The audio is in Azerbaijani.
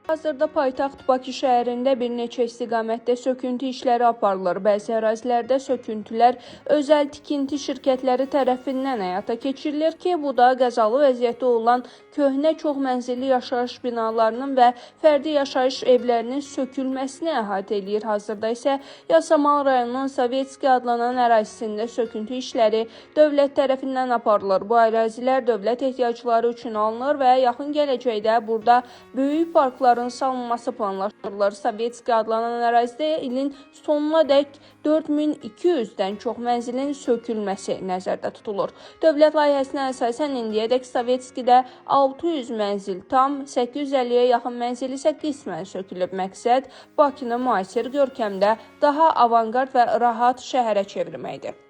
Hazırda paytaxt Bakı şəhərində bir neçə istiqamətdə söküntü işləri aparılır. Bəzi ərazilərdə söküntülər özəl tikinti şirkətləri tərəfindən həyata keçirilir ki, bu da qəzalı vəziyyətdə olan köhnə çox mənzilli yaşayış binalarının və fərdi yaşayış evlərinin sökülməsini əhatə edir. Hazırda isə Yasamal rayonunun Sovetski adlanan ərazisində söküntü işləri dövlət tərəfindən aparılır. Bu ərazilər dövlət ehtiyacları üçün alınır və yaxın gələcəkdə burada böyük parklar salınması planlaşdırılır. Sovetski adlanan ərazidə ilin sonuna dək 4200-dən çox mənzilin sökülməsi nəzərdə tutulur. Dövlət layihəsinə əsasən indiyədək Sovetskidə 600 mənzil tam, 850-yə yaxın mənzil isə qismən sökülüb. Məqsəd Bakını müasir görkəmdə daha avanqard və rahat şəhərə çevirməkdir.